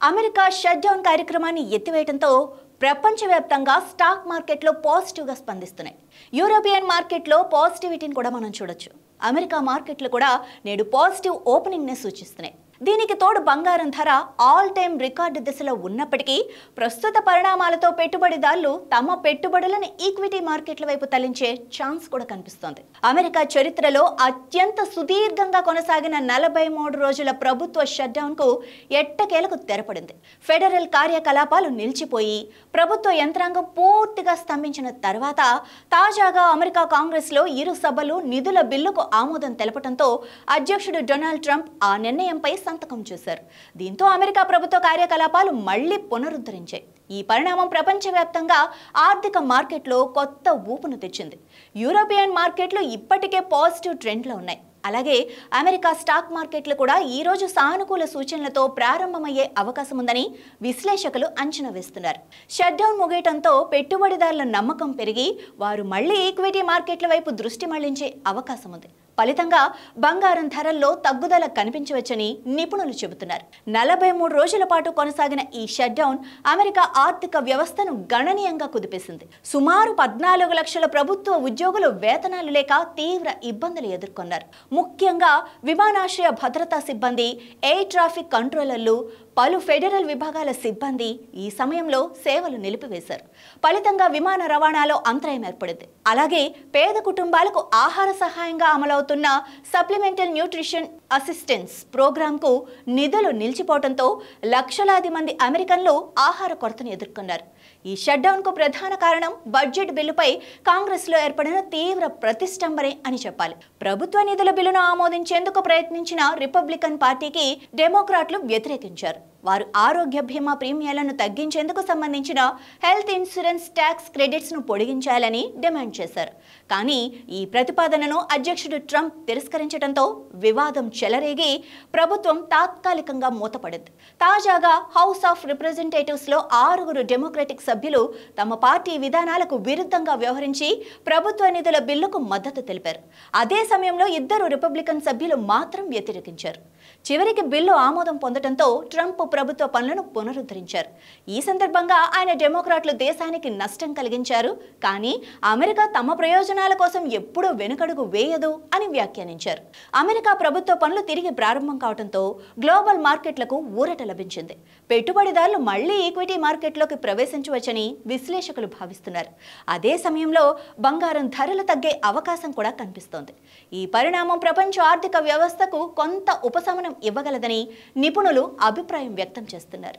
America shut down కార్యక్రమాన్ని ఎత్తివేయడంతో ప్రపంచవ్యాప్తంగా stock మార్కెట్లో పాజిటివ్గా స్పందిస్తున్నాయి. యూరోపియన్ మార్కెట్లో పాజిటివిటీని కూడా మనం చూడొచ్చు. అమెరికా మార్కెట్లు కూడా నేడు పాజిటివ్ ఓపెనింగ్నే సూచిస్తున్నాయి. దీనికి తోడు బంగారం ధర ఆల్ టైమ్ రికార్డు దిశలో ఉన్నప్పటికీ ప్రస్తుత పరిణామాలతో పెట్టుబడిదారులు తమ పెట్టుబడులను ఈక్విటీ మార్కెట్ల వైపు తరలించే ఛాన్స్ కూడా కనిపిస్తోంది. అమెరికా చరిత్రలో అత్యంత సుదీర్ఘంగా కొనసాగిన 43 రోజుల ప్రభుత్వ షట్డౌన్ కు ఎట్టకేలకు తెరపడింది. ఫెడరల్ కార్యకలాపాలు నిలిచిపోయి ప్రభుత్వ యంత్రాంగం పూర్తిగా స్తంభించిన తర్వాత తాజాగా అమెరికా కాంగ్రెస్ లో ఇరు సభలు నిధుల బిల్లుకు ఆమోదం తెలపడంతో అధ్యక్షుడు డొనాల్డ్ ట్రంప్ ఆ నిర్ణయంపై సంతకం చేశారు. దీంతో అమెరికా ప్రభుత్వ కార్యకలాపాలు మళ్లీ పునరుద్ధరించాయి. ఈ పరిణామం ప్రపంచవ్యాప్తంగా ఆర్థిక మార్కెట్లో కొత్త ఊపును తెచ్చింది. యూరోపియన్ మార్కెట్లు ఇప్పటికే పాజిటివ్ ట్రెండ్లో ఉన్నాయి. అలాగే అమెరికా స్టాక్ మార్కెట్లు కూడా ఈ రోజు సానుకూల సూచనలతో ప్రారంభమయ్యే అవకాశం ఉందని విశ్లేషకులు అంచనా వేస్తున్నారు. షట్డౌన్ ముగియటంతో పెట్టుబడిదారుల నమ్మకం పెరిగి వారు మళ్లీ ఈక్విటీ మార్కెట్ల వైపు దృష్టి మళ్లించే అవకాశం ఉంది. ఫలితంగా బంగారం ధరల్లో తగ్గుదల కనిపించవచ్చని నిపుణులు చెబుతున్నారు. 43 రోజుల పాటు కొనసాగిన ఈ షట్డౌన్ అమెరికా ఆర్థిక వ్యవస్థను గణనీయంగా కుదిపేసింది. సుమారు 14 లక్షల ప్రభుత్వ ఉద్యోగులు వేతనాలు లేక తీవ్ర ఇబ్బందులు ఎదుర్కొన్నారు. ముఖ్యంగా విమానాశ్రయ భద్రతా సిబ్బంది, ఎయిర్ ట్రాఫిక్ కంట్రోలర్లు, పలు ఫెడరల్ విభాగాల సిబ్బంది ఈ సమయంలో సేవలు నిలిపివేశారు. ఫలితంగా విమాన రవాణాలో అంతరాయం ఏర్పడింది. అలాగే పేద కుటుంబాలకు ఆహార సహాయంగా అమలవుతున్న సప్లిమెంటల్ న్యూట్రిషన్ అసిస్టెన్స్ ప్రోగ్రాంకు నిధులు నిలిచిపోవడంతో లక్షలాది మంది అమెరికన్లు ఆహార కొరతను ఎదుర్కొన్నారు. ఈ షట్డౌన్ కు ప్రధాన కారణం బడ్జెట్ బిల్లుపై కాంగ్రెస్ లో ఏర్పడిన తీవ్ర ప్రతిష్టంభనే అని చెప్పాలి. ప్రభుత్వ నిధుల బిల్లును ఆమోదించేందుకు ప్రయత్నించిన రిపబ్లికన్ పార్టీకి డెమోక్రాట్లు వ్యతిరేకించారు. వారు ఆరోగ్య బీమా ప్రీమియాలను తగ్గించేందుకు సంబంధించిన హెల్త్ ఇన్సూరెన్స్ ట్యాక్స్ క్రెడిట్స్ ను పొడిగించాలని డిమాండ్ చేశారు. కానీ ఈ ప్రతిపాదనను అధ్యక్షుడు ట్రంప్ తిరస్కరించడంతో వివాదం చెలరేగి ప్రభుత్వం తాత్కాలికంగా మూతపడింది. తాజాగా హౌస్ ఆఫ్ రిప్రజెంటేటివ్స్ లో 6 డెమోక్రటిక్ సభ్యులు తమ పార్టీ విధానాలకు విరుద్ధంగా వ్యవహరించి ప్రభుత్వ నిధుల బిల్లుకు మద్దతు తెలిపారు. అదే సమయంలో 2 రిపబ్లికన్ సభ్యులు మాత్రం వ్యతిరేకించారు. చివరికి బిల్లు ఆమోదం పొందడంతో ట్రంప్ ప్రభుత్వ పనులను పునరుద్ధరించారు. ఈ సందర్భంగా ఆయన డెమోక్రాట్లు దేశానికి నష్టం కలిగించారు, కానీ అమెరికా తమ ప్రయోజనాల కోసం ఎప్పుడూ వెనుకడుగు వేయదు అని వ్యాఖ్యానించారు. అమెరికా ప్రభుత్వ పనులు తిరిగి ప్రారంభం కావడంతో గ్లోబల్ మార్కెట్లకు ఊరట లభించింది. పెట్టుబడిదారులు మళ్లీ ఈక్విటీ మార్కెట్లోకి ప్రవేశించవచ్చని విశ్లేషకులు భావిస్తున్నారు. అదే సమయంలో బంగారం ధరలు తగ్గే అవకాశం కూడా కనిపిస్తోంది. ఈ పరిణామం ప్రపంచ ఆర్థిక వ్యవస్థకు కొంత ఉపశమనం ఇవ్వగలదని నిపుణులు అభిప్రాయం వ్యక్తం చేస్తున్నారు.